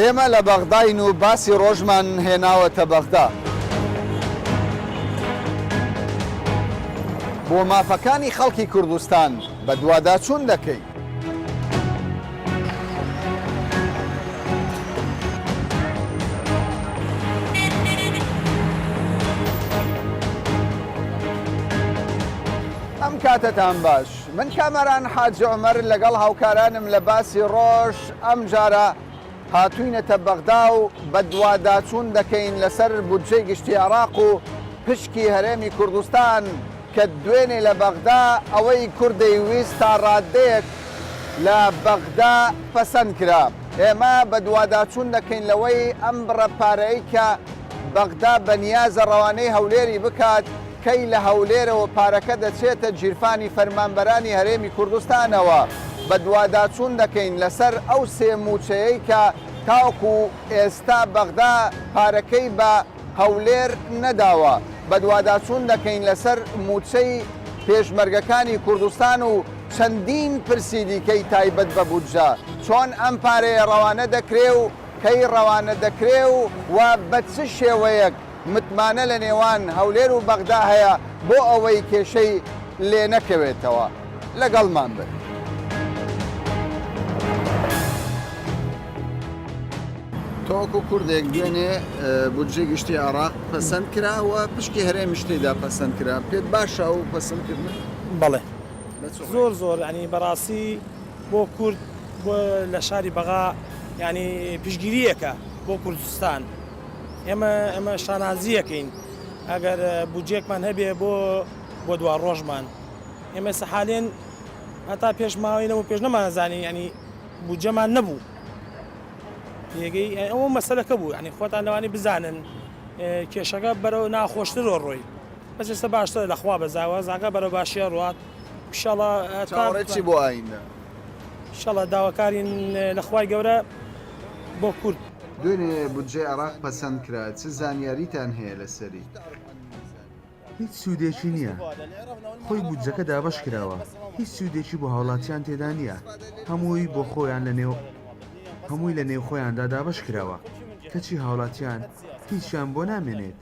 ئێمە لە بەغداین و باسی ڕۆژمان هێناوەتە بەغدا. بۆ مافەکانی خەڵکی کوردستان بە دوواداچوون دەکەی. ئەم کاتتان باش. من کامەران حاجی عومەر لەگەڵ هاوکارانم لە باسی ڕۆژ ئەم جارە هاتووینەتە بەغدا و بە دوواداچوون دەکەین لەسەر بودجەی گشتی عێراق و پشکی هەرێمی کوردستان کە دوێنێ لە بەغدا ئەوەی کوردەی ویست تا ڕادەیەک لە بەغدا پەسەند کرا. ئێمە بە دوواداچوون دەکەین لەوەی ئەم بڕە پارەی کە بەغدا بەنیازە ڕەوانەی هەولێری بکات کەی لە هەولێرەوە پارەکە دەچێتە گیرفانی فەرمانبەرانی هەرێمی کوردستانەوە. بە دوواداچوون دەکەین لەسەر ئەو سێ موچەیەی کە تاوکو ئێستا بەغدا پارەکەی بە هەولێر نەداوە. بە دوواداچوون دەکەین لەسەر موچەی پێشمەرگەکانی کوردستان و چەندین پرسی دیکەی تایبەت بە بودجە چۆن ئەم پارەیە ڕەوانە دەکرێ و کەی ڕەوانە دەکرێ و بە چ شێوەیەک متمانە لە نێوان هەولێر و بەغدا هەیە بۆ ئەوەی کێشەی لێ نەکەوێتەوە. لەگەڵمان بن. تۆکو کوردێک دوێنێ بودجێ گشتی عێراق پەسەند کراوە پشکی هەرێمی شتێدا پەسەند کرا. پێت باشە و پەسەندکردن؟ بەڵێ زۆر ینی بەڕاستی بۆ کورد بۆ لە شاری بەغا ینی پشگیریەکە بۆ کوردستان. ئێمە شانازیەکەین ئەگەر بودجێکمان هەبێ بۆ دوا ڕۆژمان. ئێمە سەحالێن هەتا پێش ماوەینەوە پێش نەمانەزانی ینی بودجەمان نەبوو. یەگەی ئەوە مەسەلەکە بوو ینی خۆتان لەوانی بزانن کێشەکە بەرەو ناخۆشتر ڕۆی بەس ئێستا باشتر لەخوا بەزاوە زاگە بەرەو باشیە ڕات ئینشاڵڵا بۆ ئایندا ئینشاڵڵا داواکارین لەخوای گەورە بۆ کورد. دوێنێ بودجێ عێراق پەسەند کرا چ زانیاریتان هەیە لەسەری؟ هیچ سوودێکی نییە. خۆی بودجەکە دابەش کراوە. هیچ سوودێکی بۆ هاوڵاتیان تێدا نییە. هەمووی بۆ خۆیان هەمووی لە نێو خۆیاندا دابەش کراوە. کەچی هاوڵاتیان هیچیان بۆ نامێنێت.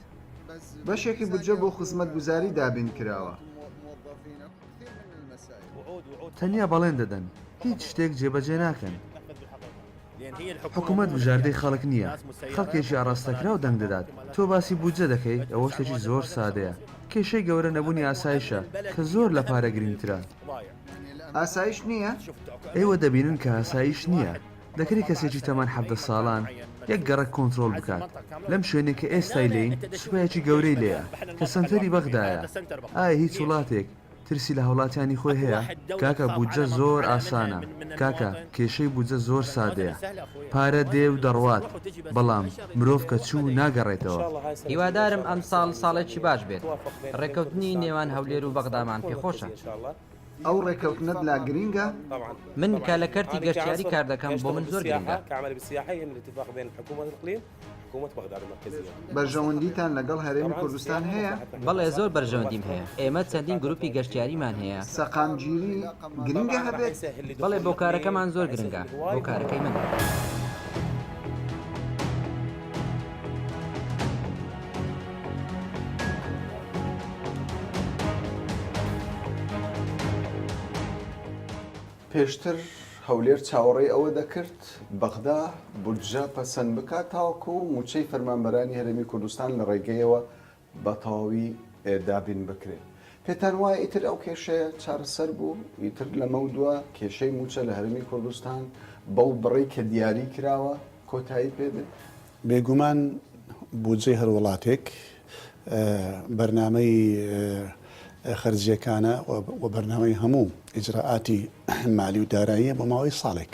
بەشێکی بودجە بۆ خزمەتگوزاری دابین کراوە. تەنیا بەڵێن دەدەن هیچ شتێک جێبەجێ ناکەن. حکوومەت بژاردەی خەڵک نییە. خەڵکێکی ئاڕاستەکرا و دەنگ دەدات. تۆ باسی بودجە دەکەی ئەوە شتێکی زۆر سادەیە. کێشەی گەورە نەبوونی ئاسایشە کە زۆر لە پارە گرنگترە. ئاسایش نییە؟ ئێوە دەبینن کە ئاسایش نییە. دەکری کەسێکی تەمان 17 ساڵان یەک گەڕک کۆنتترۆل بکات. لەم شوێنێک کە ئێستای لین سوپایەکی گەورەی لێیە کە سنتەری بەغدایە. ئایا هیچ وڵاتێک ترسی لە هەوڵاتیانی خۆی هەیە؟ کاکە بودجە زۆر ئاسانە. کاکە کێشەی بودجە زۆر سادەیە. پارە دێ و دەڕوات بەڵام مرۆڤ کە چوو ناگەڕێتەوە. هیوادارم ئەم ساڵێکی باش بێت. ڕێکەوتنی نێوان هەولێر و بەغدامان پێخۆشە. ئەو ڕێکەوتنت لا گرینگە؟ من کە لە کەرتی گەشتیاری کار دەکەم بۆ من زۆر گرنگە. بەرژەوەندیتان لەگەڵ هەرێمی کوردستان هەیە؟ بەڵێ زۆر بەرژەوەندیم هەیە. ئێمە چەندین گروپی گەشتیاریمان هەیە. سەقامگیری گرنگە هەبێت؟ بەڵێ بۆ کارەکەمان زۆر گرنگە بۆ کارەکەی من. پێشتر هەولێر چاوەڕێی ئەوە دەکرد بەغدا بودجە پەسەند بکات تاوەکو و موچەی فەرمانبەرانی هەرێمی کوردستان لە ڕێگەیەوە بە تەواوی دابین بکرێت. پێتان وایە ئیتر ئەو کێشەیە چارەسەر بوو؟ ئیتر لەمە دووە کێشەی موچە لە هەرێمی کوردستان بەو بڕی کە دیاری کراوە کۆتایی پێ بێت؟ بێگومان بودجەی هەر وڵاتێک بەرنامەی خەرجیەکانە و بەرنامەی هەموو ئیجراعاتی مالی و داراییە بۆ ماوەی ساڵێک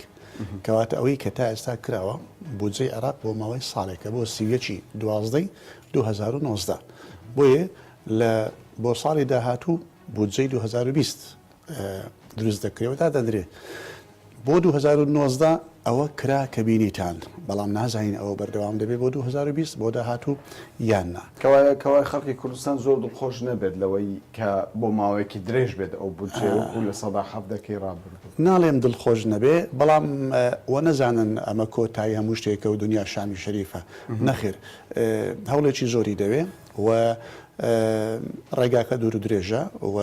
کەواتە ئەوەی کە تا ئێستا کراوە بودجەی عێراق بۆ ماوەی ساڵێکە بۆ 12 2019 بۆیە بۆ ساڵی داهاتوو بودجەی 2020 دروست دەکرێەوە تا دەدرێت بۆ 2019 ئەوە کرا کە بینیتان بەڵام نازانین ئەوە بەردەوام دەبێت بۆ 2020 بۆ داهاتوو یاننا کەوای خەڵکی کوردستان زۆر دڵخۆش نەبێت لەوەی کە بۆ ماوەیەکی درێژ بێت ئەو بودجێ وەکو لە سەدا حەفدەکەی ڕابردوو ناڵێم دڵخۆش نەبێ بەڵام وە نەزانن ئەمە کۆتایی هەموو شتێکە و دنیا شامی شەریفە نەخێر هەوڵێکی زۆری دەوێ و ڕێگاکە دوور و درێژە و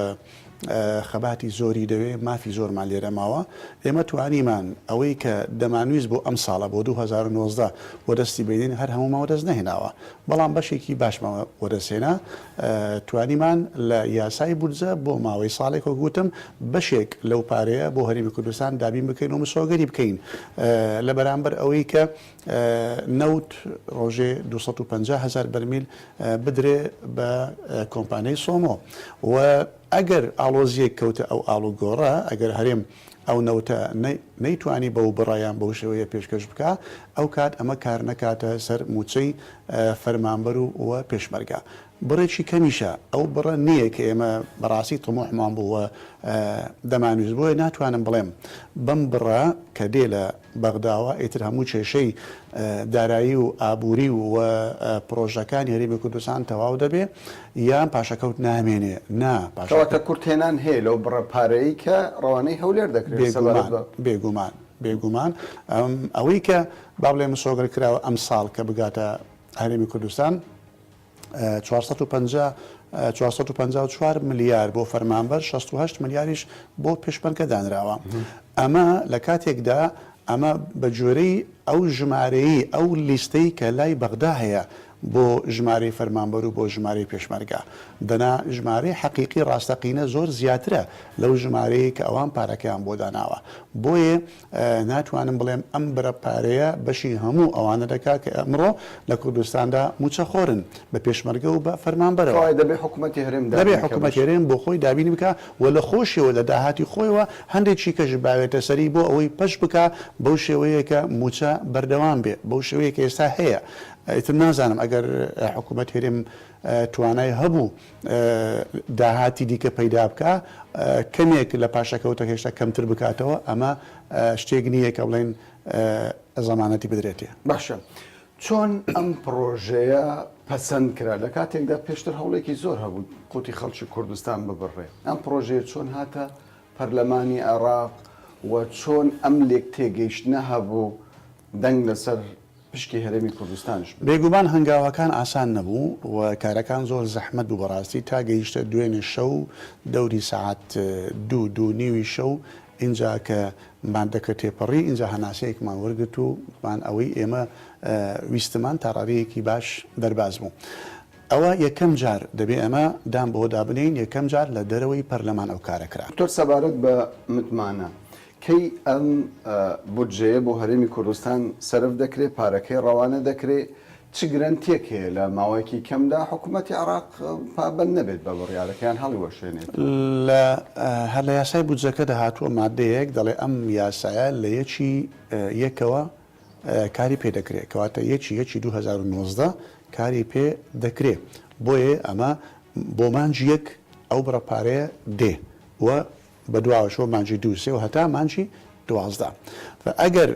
خەباتی زۆری دەوێ مافی زۆرمان لێرە ماوە ئێمە توانیمان ئەوەی کە دەمانویست بۆ ئەم ساڵە بۆ 2019 وەدەستی بینین هەر هەموو دەست نەهێناوە بەڵام بەشێکی باشمەوە وەدەسێنا توانیمان لە یاسای بودجە بۆ ماوەی ساڵێک گوتم بەشێک لەو پارەیە بۆ هەرێمی کوردستان دابین بکەین و مسۆگەری بکەین لە بەرامبەر ئەوەی کە نەوت ڕۆژێ 250,000 بەرمیل بدرێ بە کۆمپانیای سۆمۆ و ئەگەر ئاڵۆزیەک کەوتە ئەو ئاڵوگۆڕە ئەگەر هەرێم ئەو نەوتە نەیتوانی بەو بڕایان بەو شێوەیە پێشکەش بکە ئەو کات ئەمە کار نەکاتە سەر موچەی فەرمانبەر و پێشمەرگە بڕێکی کەمیشە ئەو بڕە نییە کە ئێمە بەڕاستی تمۆحمان بووە دەمانویست بۆیە ناتوانم بڵێم بەم بڕە کە دێ لە بەغداوە ئیتر هەموو کێشەی دارایی و ئابووری و پرۆژەکانی هەرێمی کوردستان تەواو دەبێ یان پاشەکەوت نامێنێ پاشەکەوتە کورتێنان هەیە لەو بڕە پارەی کە ڕەوانەی هەولێر دەکرێت بێگومان ئەوەی کە با بڵێ مسۆگەر کراوە ئەم ساڵ کە بگاتە هەرێمی کوردستان 454 ملیار بۆ فەرمانبەر 68 ملیاریش بۆ پێشمەرگە دانراوە ئەمە لە کاتێکدا ئەمە بە جۆرەی ئەو ژمارەیە ئەو لیستەی کە لای بەغدا هەیە بۆ ژمارەی فەرمانبەر و بۆ ژمارەی پێشمەرگە دەنا ژمارەی حەقیقی ڕاستەقینە زۆر زیاترە لەو ژمارەیە کە ئەوان پارەکەیان بۆ داناوە بۆیە ناتوانم بڵێم ئەم برە پارەیە بەشی هەموو ئەوانە دەکات کە ئەمڕۆ لە کوردستاندا موچەخۆرن بە پێشمەرگە و بە فەرمانبەرەوە دەبێت حکوومەتی هەرێم دەبێت حکوومەتی هەرێم بۆ خۆی دابینی بکە و لە خۆشیەوە لە داهاتی خۆیەوە هەندێکی کەش باوێتە سەری بۆ ئەوەی پەش بکە بەو شێوەیە کە موچە بەردەوام بێ بەو شێوەیە کە ئێستا هەیە ئیتر نازانم ئەگەر حکوومەت هێرێم توانای هەبوو داهاتی دیکە پەیدا بکە کەمێک لە پاشەکەوتە هێشتا کەمتر بکاتەوە ئەمە شتێک نییە کە بڵێن زەمانەتی بدرێتێ باشە چۆن ئەم پرۆژەیە پەسەند کرا لە کاتێکدا پێشتر هەوڵێکی زۆر هەبوو قوتی خەڵکی کوردستان ببڕێ ئەم پرۆژەیە چۆن هاتە پەرلەمانی عێراق و چۆن ئەم لێک تێگەیشتنە هەبوو دەنگ لەسەر پشکی هەرێمی کوردستانش بێگومان هەنگاوەکان ئاسان نەبوو و کارەکان زۆر زەحمەت بوو بەڕاستی تا گەیشتە دوێنێ شەو دەوری سەعات 2:30 شەو اینجا کە مادەکە تێپەڕی اینجا هەناسەیەکمان وەرگرت و مان ئەوەی ئێمە ویستمان تاڕاریەکی باش دەرباز بوو. ئەوە یەکەم جار دەبێ ئەمە دام بۆ دابنین یەکەم جار لە دەرەوەی پەرلەمان ئەو کارەکرا. تۆر سەبارەت بە متمانە کەی ئەم بودجەیە بۆ هەرێمی کوردستان سەرف دەکرێت پارەکەی ڕەوانە دەکرێت چ گرنتێک هەیە لە ماوەیەکی کەمدا حکوومەتی عێراق پابەند نەبێت بە بڕیارەکەیان هەڵی وەشێنێت هەر لە یاسای بودجەکە دەهاتووە مادەیەک دەڵێ ئەم یاسایە لە یەکەوە کاری پێ دەکرێت کەواتە یەکی 2019 کاری پێ دەکرێت بۆیە ئەمە بۆ مانجی یەک ئەو بڕەپارەیە دێ و بە دواوەشەوە مانجی 2 و هەتا مانجی 12 ئەگەر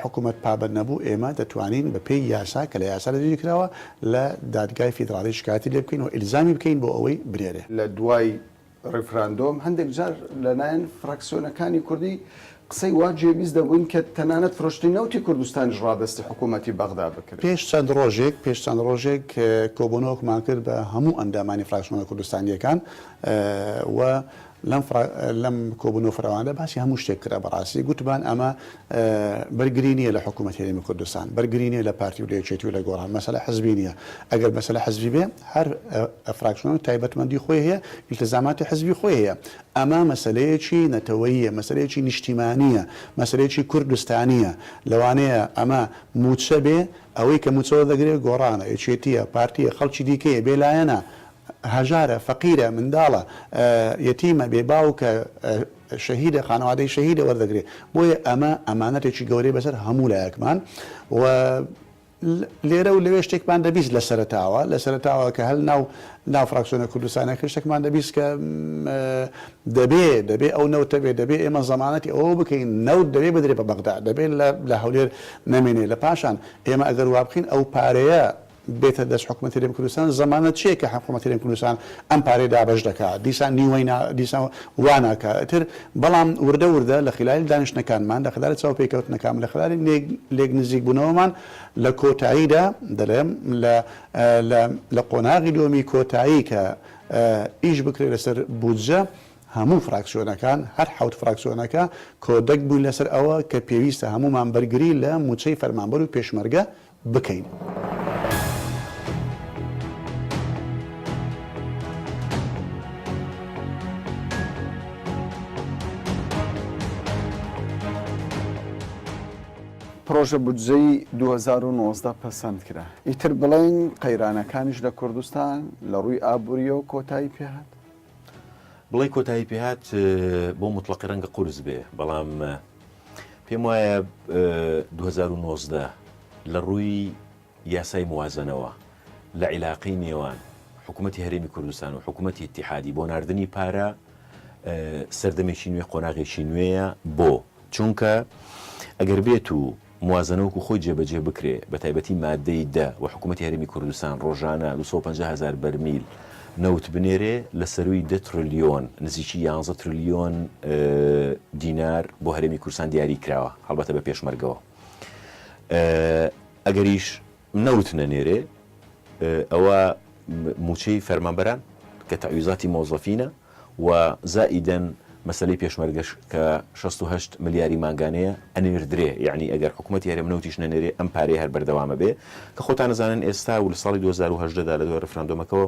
حکوومەت پابەند نەبوو ئێمە دەتوانین بە پێی یاسا کە لە یاسا دەجی کراوە لە دادگای فیدراڵی شکاتی لێ بکەین و ئیلزامی بکەین بۆ ئەوەی برێرێ لە دوای ڕێفراندۆم هەندێک جار لەلایەن فراکسیۆنەکانی کوردی قسەی وا جێبیست دەبووین کە تەنانەت فرۆشتی نەوتی کوردستانیش ڕادستی حکوومەتی بەغدا بکرێت پێش چەند ڕۆژێک کۆبوونەوەکمان کرد بە هەموو ئەندامانی فراکسیۆنە کوردستانیەکان و لەم کۆبوونەوە فراوانە باسی هەموو شتێک کرا بەڕاستی گوتبان ئەمە بەرگری نییە لە حکوومەت هەرێمی کوردستان بەرگری نییە لە پارتی و لە یەکێتی و لە گۆڕان مەسەلە حزبی نییە ئەگەر مەسەلە حزبی بێ هەر فراکسیۆن تایبەتمەندی خۆی هەیە ئیلتزاماتی حزبی خۆی هەیە ئەمە مەسەلەیەکی نەتەوەییە مەسەلەیەکی نیشتیمانیە مەسەلەیەکی کوردستانیە لەوانەیە ئەمە موچە بێ ئەوەی کە موچەوە دەگرێت گۆڕانە یەکێتیە پارتیە خەڵکی دیکەیە بێلایەنە هەژارە فەقیرە منداڵە یەتیمە بێباوکە شەهیدە خانەوادەی شەهیدە وەردەگرێت بۆیە ئەمە ئەمانەتێکی گەورەی بەسەر هەموو لایەکمان و لێرە و لەوێ شتێکمان دەبیست لە سەرتاوە کە هەل ناو فراکسیۆنە کوردستانەکە شتێکمان دەبیست کە دەبێ ئەو نەوتە بێ دەبێ ئێمە زەمانەتی ئەوە بکەین نەوت دەبێ بدرێ بە بەغدا دەبێت لە هەولێر نەمێنێ لە پاشان ئێمە ئەگەر وا بخین ئەو پارەیە بێتە دەست حکوومەتی هەرێمی کوردستان زەمانەت چیە کە حکوومەتی هەرێمی کوردستان ئەم پارەی دابەش دەکات دیسان نیوەی دیسان واناکە تر بەڵام وردە لە خلال دانیشتەکانمان لە خلال چاو پێکەوتنەکان لە خلال لێک نزیک بوونەوەمان لە کۆتاییدا دەڵێم لە قۆناغی دووەمی کۆتایی کە ئیش بکرێت لەسەر بودجە هەموو فراکسیۆنەکان هەر حوت فراکسیۆنەکە کۆدەک بووین لەسەر ئەوە کە پێویستە هەمومان بەرگری لە موچەی فەرمانبەر و پێشمەرگە بکەین. پرۆژە بودجەی 2019 پەسەند کرا. ئیتر بڵێن قەیرانەکانیش لە کوردستان لە ڕووی ئابووریەوە کۆتایی پێهات. بڵێ کۆتایی پێهات بۆ مطلقی ڕەنگە قورس بێ بەڵام پێم وایە 2019 لە ڕووی یاسای موازنەوە لە عیلاقی نێوان حکوومەتی هەرێمی کوردستان و حکوومەتی اتحادی بۆ ناردنی پارە سەردەمێکی نوێ قۆناغێکی نوێیە بۆ چونکە ئەگەر بێت و موازنەوەکو خۆی جێبەجێ بکرێ بە تایبەتی مادەی دە و حکوومەتی هەرێمی کوردستان ڕۆژانە 250,000 بەرمیل نەوت بنێرێ لە سەروی 10 تریلیۆن نزیکی 11 تریلیۆن دینار بۆ هەرێمی کوردستان دیاری کراوە هەڵبەتە بە پێشمەرگەوە ئەگەریش نەوت نەنێرێ ئەوە موچەی فەرمانبەران کە تەعویزاتی مۆزەفینە و زائیدەن مەسلەی پێشمەرگەش کە 68 ملیاری ماگانەیە ئەنێردرێ یعنی ئەگەر حکوومەتی هەرێم نەوتیش نەنێرێ ئەم پارەی هەر بەردەوامە بێ کە خۆتان نزانن ئێستا و لە ساڵی 2010دا لە دوای ڕفراندۆمەکەەوە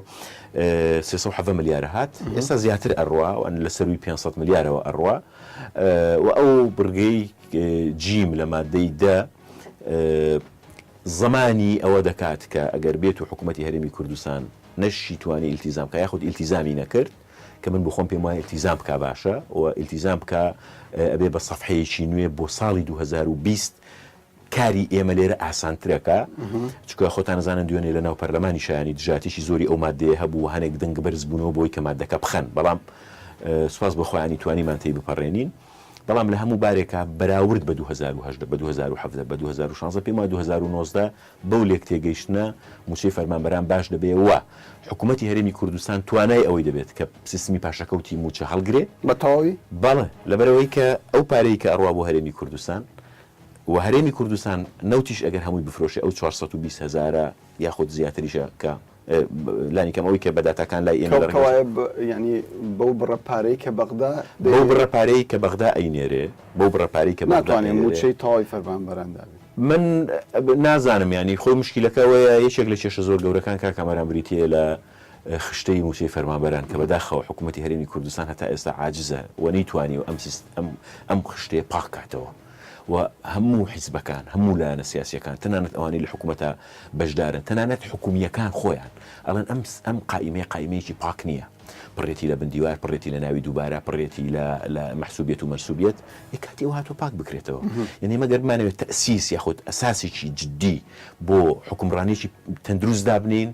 370 ملیارە هات ئێستا زیاتر ئەڕوا و ئەن لە سەروی 500 ملیارەوە ئەڕوا و ئەو بڕگەی جیم لە مادەی دە زمانی ئەوە دەکات کە ئەگەر بێت و حکوومەتی هەرێمی کوردستان نەشی توانی ئیلتیزام کە یاخود ئیلتیزامی نەکرد کە من بخۆم پێم وایە ئیلتیزام بکە باشە و ئیلتیزام بکە ئەبێ بە سەفحەیەکی نوێ بۆ ساڵی 2020 کاری ئێمە لێرە ئاسانترەکە چکە خۆتان نزانن دوێنێ لە ناو پەرلەمانی شایانی دژاتیشی زۆری ئەو مادەیە هەبوو هەنێک دەنگ بەرز بوونەوە بۆی کە مادەکە بخەن بەڵام سوپاس بەخۆیانی توانیمان تێی بپەڕێنین بەڵام لە هەموو بارێکە بەراورد بە 2010 بە 2017 بە 2016 پێم وایە 2019 بەو لێک تێگەیشتنە موچەی فەرمانبەران باش دەبێەوە حکوومەتی هەرێمی کوردستان توانای ئەوەی دەبێت کە سیستمی پاشەکەوتی موچە هەڵگرێ بە تەواوی بەڵێ لەبەرەوەی کە ئەو پارەی کە ئەڕوا بۆ هەرێمی کوردستان و هەرێمی کوردستان نەوتیش ئەگەر هەمووی بفرۆشێ ئەو 420,000 یاخود زیاتریشە کە لانی کەم ئەوەی کە بەداتەکان لای ئێمە ینی بەو بڕەپارەی کە بەغدا بەو بڕەپارەی کە بەغدا ئەینێرێ بەو بڕەپارەی کە ناتوانێت موچەی تەواوی فەرمانبەران دابێت من نازانم ینی خۆی مشکلەکەەوەیە یەکێک لە کێشە زۆر گەورەکان کا کامەران بریتە لە خشتەی موچەی فەرمانبەران کە بەداخەوە حکوومەتی هەرێمی کوردستان هەتا ئێستا عاجزە و نەیتوانی و ئەم خشتەیە پاکاتەوە و هەموو حیزبەکان هەموو لایەنە سیاسیەکان تەنانەت ئەوانی لە حکوومەتە بەشدارن تەنانەت حکوومیەکان خۆیان ئەڵەن ئەم قائیمەیەکی پاک نییە پڕێتی لە بندیوار پڕێتی لە ناوی دووبارە پڕێتی لە مەحسوبیەت و مەرسوبیەت کاتی هاتۆ پاک بکرێتەوە یعنی مەگەر بمانەوێت تەسیس یاخود ئەساسێکی جدی بۆ حکومڕانێکی تەندروست دابنین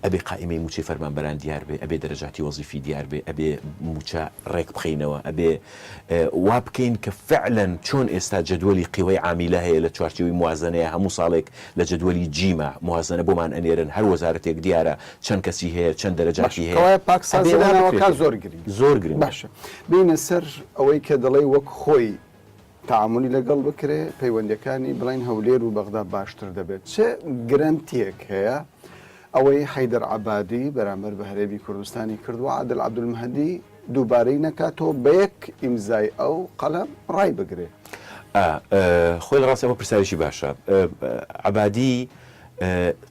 ئەبێ قائیمەی موچەی فەرمانبەران دیار بێ ئەبێ دەرەجاتی وەزیفی دیار بێ ئەبێ موچە ڕێک بخینەوە ئەبێ وا بکەین کە فعلەن چۆن ئێستا جدولی قیوەی عامیلە هەیە لە چوارچێوی موازنەیە هەموو ساڵێک لە جدولی جیمە موازنە بۆمان ئەنێرن هەر وەزارەتێک دیارە چەند کەسی هەیە چەند دەرەجاتی هەیە زۆر گرنگ باشە بینە سەر ئەوەی کە دەڵێ وەک خۆی تعاملی لەگەڵ بکرێ پەیوەندەکانی بڵین هەولێر و بەغدا باشتر دەبێت چه گرنتیەک هەیە ئەوەی حەیدەر عەبادی بەرامبەر بە هەرێمی کوردستانی کردووە عادل عەبدولمەهدی دووبارەی نەکاتەوە بە یەک ئیمزای ئەو قەلەم ڕای بگرێ خۆی لە ڕاستەوە پرسیارێکی باشە عەبادی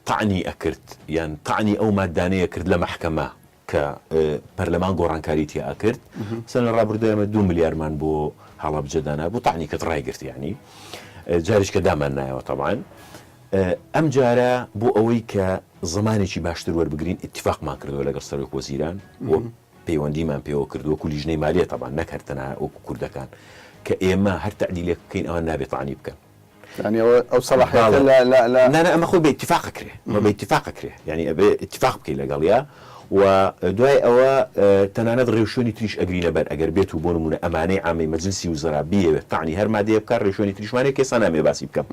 تەعنی ئەکرد یان تەعنی ئەو مادانەیە کرد لە مەحکەمە کە پەرلەمان گۆڕانکاری تیا ئەکرد سەن لە ڕابردووەمە 2 ملیارمان بۆ هەڵا بجێدانا بۆ تەعنی کەت ڕایگرت یعنی جاریش کە دامان نایەوە تەبعاً ئەم جارە بۆ ئەوەی کە زمانێکی باشتر وەربگرین اتفاقمان کردەوە لەگەڵ سەرۆک وەزیران و پەیوەندیمان پێوە کردووە و لیژنەی مالیە تەبعاً نەکردتەنە وەکو کوردەکان کە ئێمە هەر تەعدیلێک بکەین ئەوە نابێت تەعنی بکەن يعني او صلاحيات باڵێ. لا لا لا نا ئەمە خۆی بە اتفاقکرێ مە بە اتفاقکرێ یعنی ئەبێ اتفاق بکەی لەگەڵیا و دوای ئەوە تەنانەت ڕێوشۆنی تریش ئەگرینە بەر ئەگەر بێت و بۆ نمونە ئەمانەی عامی مەجلسی وزرا بیەوێت تاعنی هەرمادەیە بکار ڕێشۆنی تریشمانێ کێسا نامێ باسی بکەم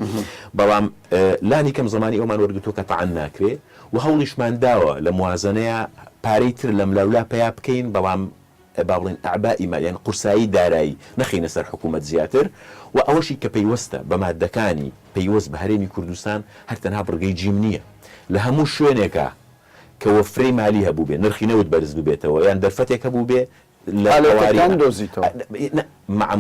بەڵام لانی کەم زمانی ئەومان وەرگتۆ کە تەعەن ناکرێ و هەوڵیشمان داوە لە موازنەیە پارەی تر لەم لەولا پیا بکەین بەڵام با بڵێن ئەعبائی مالیان قورسایی دارایی نەخینە سەر حکوومەت زیاتر و ئەوەشی کە پەیوەستە بە مادەکانی پەیوەست بە هەرێمی کوردستان هەرتەنها بڕگەی جیم نییە لە هەموو شوێنێکە کە وەفرەی مالی هەبوو بێ نرخی نەوت بەرز ببێتەوە یان دەرفەتێک هەبوو بێ حالەتەکان دۆزیتەوە مع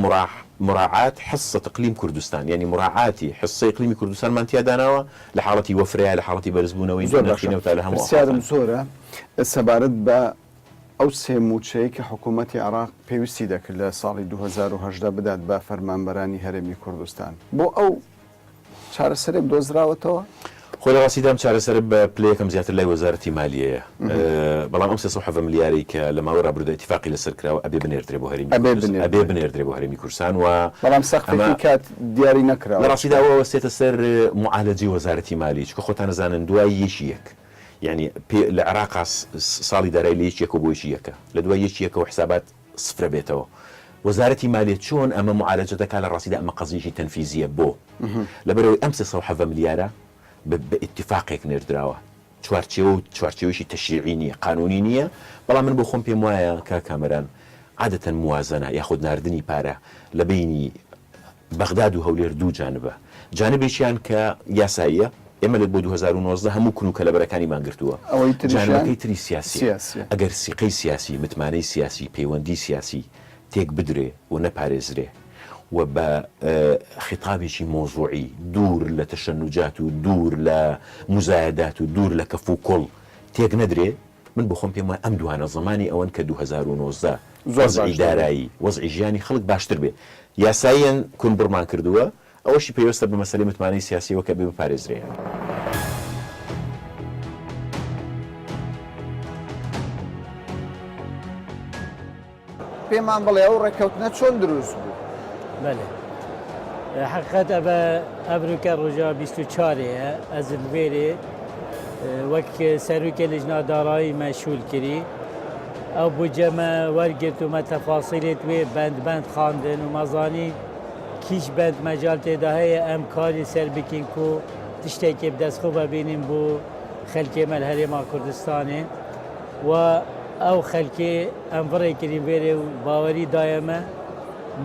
مراعاة حصة إقليم كردستان يعني مراعاتي حصة إقليم كردستان من تياداناوا لحالتي وفرها لحالتي برزبونوين سیارم زۆرە سەبارەت بە ئەو سێ موچەیە کە حکوومەتی عراق پێویستی دەکرد لە ساڵی 2010 بدات بە فەرمانبەرانی هەرێمی کوردستان بۆ ئەو چارەسەرێک دۆزراوەتەوە خۆ لە ڕاستیدام چارەسەر بە پلەیەکەم زیاتر لای وەزارەتی مالیەیە بەڵام ئەم 370 ملیاری کە لە ماوەی ڕابردوودا اتفاقی لەسەر کراوە ئەبێ بنێردرێ بۆ هەرێمی ئەبێ بنێردرێ بۆ هەرێمی کوردستان و بەڵام سەقفێکی کات دیاری نەکراوە لە ڕاستیداەوە وەستێتە سەر معالەجی وەزارەتی مالی چکە خۆتان نەزانن دوای یەکیەک يعني لە عراق ساڵی دارای لە یەکێک و بۆ یەکە لە دوای یەکێکەوە حسابات سفرە بێتەوە وەزارەتی مالیە چۆن ئەمە معالەجە دەکات لە ڕاستیدا ئەمە قەزیشی تەنفیزیە بۆ لەبەرەوەی ئەم 370 ملیارە بە اتفاقێک نێردراوە چوارچێوەشی تەشریعی نییە قانونی نییە بەڵام من بۆ خۆم پێم وایە کا کامەران عادەتەن موازنە یاخود ناردنی پارە لە بینی بەغداد و هەولێر دوو جانبە جانبێکیان کە یاساییە ئێمە لە بۆ 2019 هەموو کنوکە لە بەرەکانی مانگرتووە جانبەکەی تری سیاسی ئەگەر سیقەی سیاسی متمانەی سیاسی پەیوەندی سیاسی تێک بدرێ و نەپارێزرێ و بە خطابێکی مۆزوعی دوور لە تەشەنوجات و دوور لە مزایدات و دوور لە کەف و کۆڵ تێک نەدرێ من بۆ خۆم پێم وایە ئەم دوانە زمانی ئەوەن کە 2019 وەزعی دارایی وەزعی ژیانی خەڵک باشتر بێ یاساییان کون بڕمان کردووە ئەوەشی پێویستە بە مەسەلەی متمانەی سیاسیەوە کە بێ بپارێزرێ پێمان بڵێ ئەو ڕێکەوتنە چۆن دروست بوو بله حقیقت ابروکە ڕۆژا 24 ئەز لێرێ وەک سەرروکە لجنا دارایی مەشغول کردی ئەو بجەمە وەرگرتومە تەفاسیلێت وێ بەند خواندن و مەزانی کیش بەند مەجال تێدا هەیە ئەم کاری سەر بکەین و تشتێکی بدەستخۆ ببینیم بۆ خەلکێمە لە هەرێما کوردستانێ و ئەو خەلکێ ئەم بڕێ کردین وێرێ و باوەری دایەمە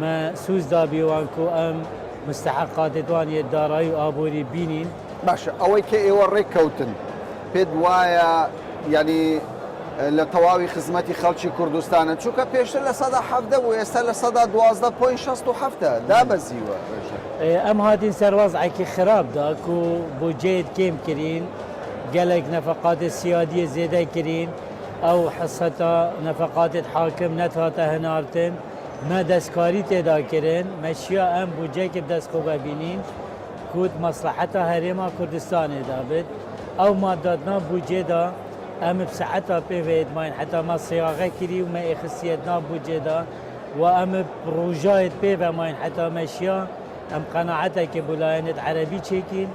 ما سوز دابیوان کو ئەم مستحقاتێتوانیە دارایی و ئابووری بینین باشە ئەوەی کە ئێوە ڕێککەوتن پێت وایە ینی لە تەواوی خزمەتی خەڵکی کوردستانە چووکە پێشتر لە 170 بوو ئێستا لە 12.67 دابەزیوە ئەم هاتین سەروەزعێکی خراپدا و بۆ جێت کێم کرین گەلێک نەفقاتێ سیادیە زێدە کرین ئەو حسەتا نەفقاتێت حاکم نەتهاتە هەناردن ما دەستکاری تێدا کردن مەشیا ئەم بودجێکی دەستخۆ ببینین کوت مەسلحەتە هەرێما کوردستانێدا بێت ئەو ماداتنا بودجێدا ئەم بسعەتا پێوێت ماین حتا ما سیاغە کردی و ما ئێخسیەتنا بودجێدا و ئەم ڕۆژایت پێ بە ماین حتا مەشیا ئەم قەناعەتێکی بۆ لایەنێت عەرەبی چێکین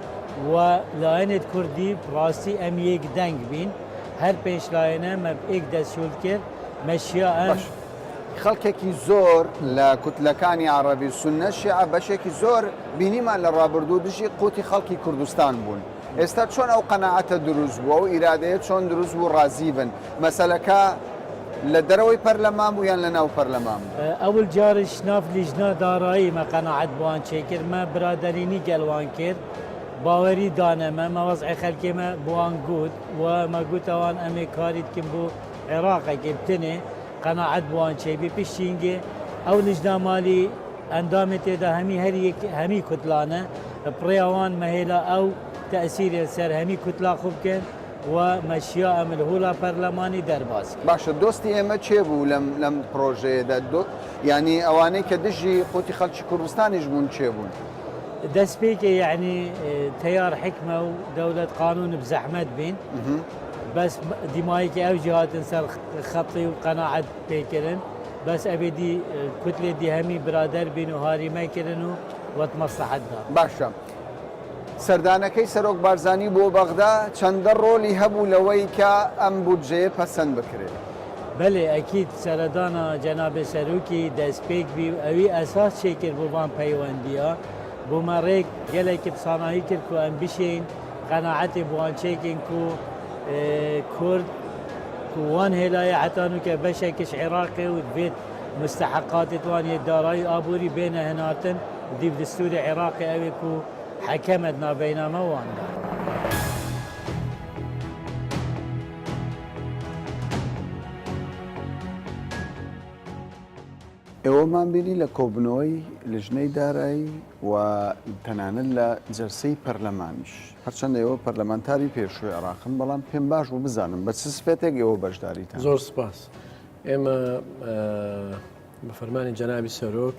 و لایەنێت کوردی ڕاستی ئەم یەک دەنگ بین هەر پێش لایەنە مە ئێک دەستشول کرد مەشیا ئەم خەڵکێکی زۆر لە کوتلەکانی عەرەبی سوننە شیعە بەشێکی زۆر بینیمان لە ڕابردوو دژی قوتی خەڵکی کوردستان بوون ئێستا چۆن ئەو قەناعەتە دروست بووە و ئیرادەیە چۆن دروست بوو ڕازی بن مەسەلەکە لە دەرەوەی پەرلەمان بوو یان لە ناو پەرلەمان ئەول جارش ناف لیژنا دارایی مە قەناعەت بووان چێکرد مە برادەرینی گەلوان کرد باوەری دانەمە مەوەزعی خەلکێمە بووان گوت و مەگوتەوان ئەمێ کاریتکن بۆ عێراقێکی بتنێ قەناعەت بووان چێبی پشتینگێ ئەو لیژنا مالی ئەندامی تێدا هەمی کوتلانە پڕێوان مەهێلا ئەو تەسیرێ سەر هەمی کوتلا خوبکەن و مەشیا ئەمل هولا پەرلەمانی دەرباز باشە دۆستی ئێمە چێ بوو لەم پرۆژەیەدا ینی ئەوانەی کە دژی قوتی خەڵکی کوردستانیش بوون چێ بوون دەست پێکە یعنی تەیار حکمە و دەولەت قانون بزەحمەت بین بەس دیمایەکی ئەو جهاتن سەر خەڵی و قەناعەت پێکردن بەس ئەبێدی کوتلێ دی هەمی برادەر بین و هاریمەکردن و وەت مەسلحەتدا باشە سەردانەکەی سەرۆک بارزانی بۆ بەغدا چەندە ڕۆلی هەبوو لەوەی کە ئەم بودجەیە پەسەند بکرێت. بله اكيد سردانا جناب سروکی دەستپێک بی ئەوی ئەساس چێ کرد بۆ وان پەیوەندیە بۆ مەڕێک گەلێکی بسانایی کرد و ئەم بشین قەناعەتی بۆوان چێکین و کورد وان هێلایە حتانو کە بەشێکش عێراقی و بێت مستحقاتی توانێ دارایی ئابووری بێنە هێناتن دیو دستوری عێراقی ئەوێک و حەکەمت نابەینامە واندا. ئێوەمان بینی لە کۆبنەوەی لژنەی دارایی و تەنانەت لە جەرسەی پەرلەمانیش هەرچەندە ئێوە پەرلەمانتاری پێشووی عێراقن بەڵام پێم باش بوو بزانم بە چ سفێتێک ئێوە بەشداریتان. زۆر سپاس. ئێمە بە فەرمانی جەنابی سەرۆک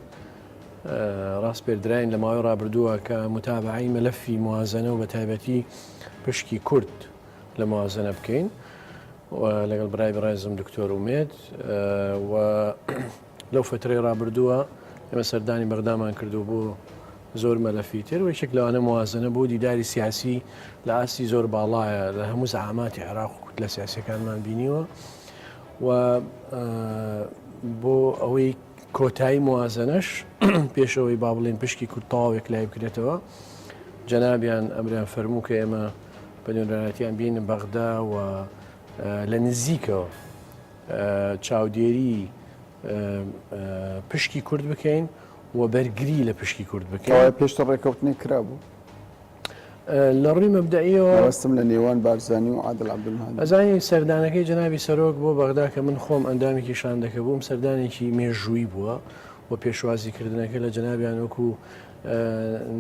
ڕاست پێدراین لە ماوەی ڕابردووە کە متابعی مەلەفی موازنە و بە تایبەتی پشکی کورد لە موازنە بکەین لەگەڵ برای بەڕێزم دکتۆر ئومێد و لەو فترەی ڕابردووە ئێمە سەردانی بەغدامان کردو بۆ زۆر مەلەفی تر و یەکێک لەوانە موازنە بۆ دیداری سیاسی لە ئاستی زۆر باڵایە لە هەموو زەعاماتی عێراق و کورد لە سیاسیەکانمان بینیوە و بۆ ئەوەی کۆتایی موازنەش پێشەوەی با بڵێن پشکی کورد تەواوێک لای بکرێتەوە جەنابیان ئەمریان فەرموو کە ئێمە بە نوێنەرایەتیان بینن بەغدا و لە نزیکەوە چاودێری پشکی کورد بکەین و بەرگری لە پشکی کورد بکەین. پێشتر ڕێکەوتنی کرابوو لە ڕووی مەبدەئیەوە وەستم لە نێوان بارزانی و عادل عەبدولمەهدی. ئەزانی سەردانەکەی جەنابی سەرۆک بۆ بەغدا کە من خۆم ئەندامێکی شان دەکەبووم سەردانێکی مێژووی بووە و پێشوازیکردنەکە لە جەنابیان وەکو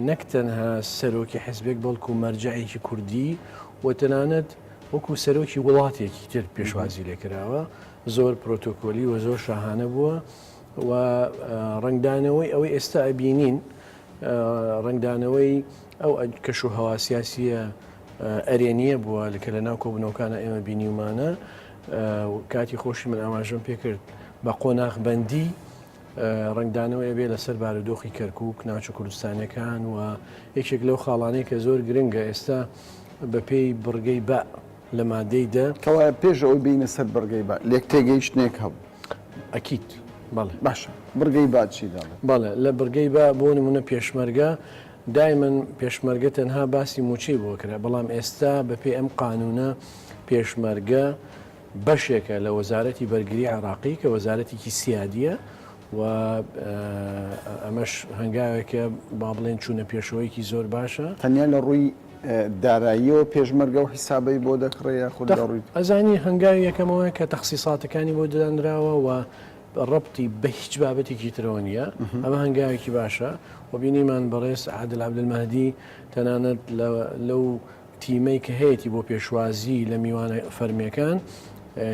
نەک تەنها سەرۆکی حیزبێک بەڵکو مەرجەعێکی کوردی و تەنانەت وەکو سەرۆکی وڵاتێکی تر پێشوازی لێکراوە زۆر پرۆتۆکۆلی و زۆر شاهانە بووە و ڕنگدانەوەی ئەوەی ئێستا ئەبینین ڕنگدانەوەی ئەو کەش و هەوا سیاسیە ئەرێنیە بووە لەکە لە ناو کۆبنەوەکانە ئێمە بینیومانە کاتی خۆشی من ئاماژەم پێکرد بە قۆناغبەندی ڕنگدانەوەی بێ لەسەر بارودۆخی کەرکووک ناوچە کوردستانەکان و یەکێک لەو خاڵانەی کە زۆر گرنگە ئێستا بە پێی بڕگەی بە لە مادەیدا کەوایە پێش ئەوی بینە سەر بەرگەی با لێک تێگەیشتنێک هەبوو ئەکیت بەڵێ باشە بڕگەی با چی داڵێ بەڵێ لە بڕگەی با بۆ نمونە پێشمەرگە دایمەن پێشمەرگە تەنها باسی موچەی بۆ کرا بەڵام ئێستا بە پێی ئەم قانونە پێشمەرگە بەشێکە لە وەزارەتی بەرگری عێراقی کە وەزارەتێکی سیادیە و ئەمەش هەنگاوێکە با بڵێن چوونە پێشەوەیکی زۆر باشە تەنیا لە ڕووی داراییەوە پێشمەرگە و حیسابەی بۆ دەکڕێە خود ڕووی ئەزانی هەنگاوی یەکەمەوە کە تەخسیساتەکانی بۆ دەدانراوە و ڕەبتی بە هیچ بابەتێکی ترەوە نیە ئەمە هەنگاوێکی باشە و بینیمان بەڕێز عادل عەبدولمەهدی تەنانەت لەو تیمەی کە هەیەی بۆ پێشوازی لە میوانە فەرمیەکان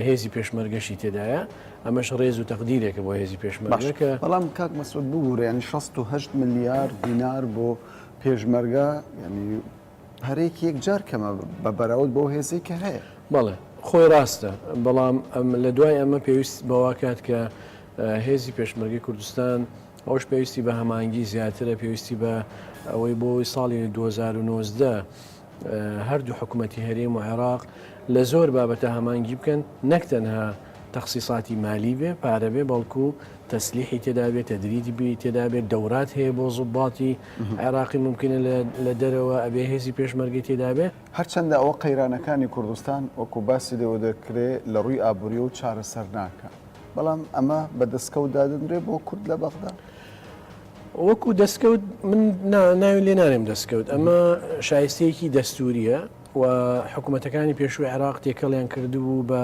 هێزی پێشمەرگەشی تێدایە ئەمەش ڕێز و تەقدیرێکە بۆ هێزی پێشمەرگەکە بەڵام کاک مەسعود ببوورە ینی 68 ملیار دینار بۆ پێشمەرگە ینی هەرێکی یەکجار کەمە بە بەراورد بۆ هێزی کە هەیە بەڵێ خۆی ڕاستە بەڵام لە دوای ئەمە پێویست بەواکات کە هێزی پێشمەرگی کوردستان ئەوش پێویستی بە هەمانگی زیاترە پێویستی بە ئەوەی بۆی ساڵی 2019 هەردوو حکوومەتی هەرێم و عێراق لە زۆر بابەتە هەمانگی بکەن نەک تەنها تەخسیساتی مالی بێ پارە بێ بەڵکو تەسلیحی تێدا بێت تەدریجی بی تێدا بێت دەورات هەیە بۆ زوباتی عێراقی ممکنە لە دەرەوە ئەبێ هێزی پێشمەرگی تێدا بێ هەرچەندە ئەوە قەیرانەکانی کوردستان وەکو باسی دەوە دەکرێت لە ڕووی ئابووری و چارەسەر ناکە بەڵام ئەمە بە دەستکەوت دادنرێ بۆ کورد لە بەغدا وەکو دەستکەوت من ناوی لێ نارێم دەستکەوت ئەمە شایستەیەکی دەستوریە و حکوومەتەکانی پێشووی عێراق تێکەڵیان کردبوو بە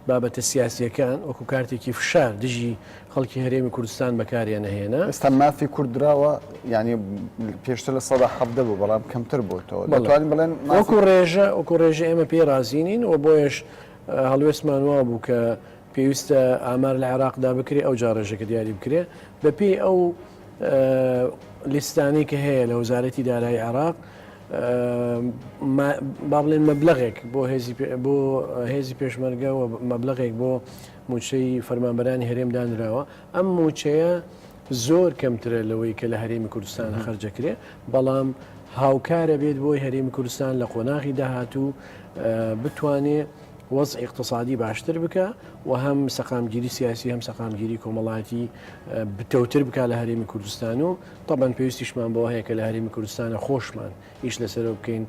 بابەتە سیاسیەکان وەکو کارتێکی فشار دژی خەڵکی هەرێمی کوردستان بەکاریان نەهێنا ئێستا مافی کوردراوە ینی پێشتر لە 170 بوو بەڵام کەمتر بووتەوە دەتوانین بڵێن وەکو ڕێژە ئێمە پێ رازینین و بۆیش هەڵوێستمان وا بوو کە پێویستە ئامار لە عێراقدا بکرێ ئەو جاڕێژەکە دیاری بکرێ بەپێی ئەو لیستانەی کە هەیە لە وەزارەتی دارایی عێراق با بڵێن مەبلەغێک بۆ هێزی پێشمەرگە و مەبلەغێک بۆ موچەی فەرمانبەرانی هەرێم دانراوە ئەم موچەیە زۆر کەمترە لەوەی کە لە هەرێمی کوردستان خەرجەکرێ بەڵام هاوکارە بێت بۆی هەرێمی کوردستان لە قۆناغی داهاتوو بتوانێت وەزع اقتصادی باشتر بکە و هەم سەقامگیری سیاسی هەم سەقامگیری کۆمەڵاتی بتەوتر بکە لە هەرێمی کوردستان و طبعاً پێویستیشمان بەوە هەیە کە لە هەرێمی کوردستانە خۆشمان ئیش لەسەرەوە بکەین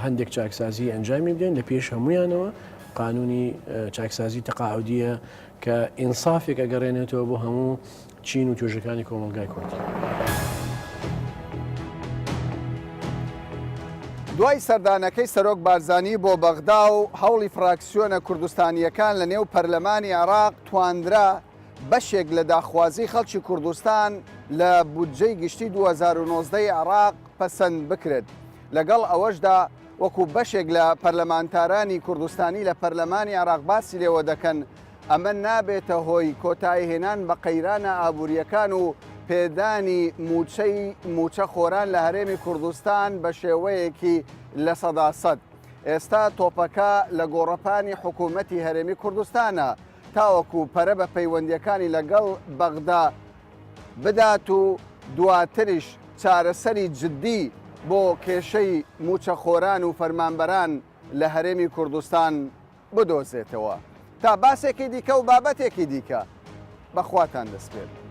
هەندێک چاکسازی ئەنجامی بدەین لە پێش هەمویانەوە قانونی چاکسازی تەقاعودیە کە ئینسافێک ئەگەڕێنێتەوە بۆ هەموو چین و توێژەکانی کۆمەلگای کوردی. دوای سەردانەکەی سەرۆک بارزانی بۆ بەغدا و هەوڵی فراکسیۆنە کوردستانیەکان لە نێو پەرلەمانی عێراق تواندرا بەشێک لە داخوازی خەڵکی کوردستان لە بودجەی گشتی 2019 عێراق پەسەند بکرێت. لەگەڵ ئەوەشدا وەکو بەشێک لە پەرلەمانتارانی کوردستانی لە پەرلەمانی عێراق باسی لێوە دەکەن ئەمە نابێتە هۆی کۆتایهێنان بە قەیرانە ئابوووریەکان و پێدانی موچە خۆران لە هەرێمی کوردستان بە شێوەیەکی لە سەداسەد. ئێستا تۆپەکە لە گۆڕەپانی حکوومەتی هەرێمی کوردستانە تاوەکو پەرە بە پەیوەندیەکانی لەگەڵ بەغدا بدات و دواتریش چارەسەری جددی بۆ کێشەی موچە خۆران و فەرمانبەران لە هەرێمی کوردستان بدۆزێتەوە. تا باسێکی دیکە و بابەتێکی دیکە بەخواتان دەستپێن.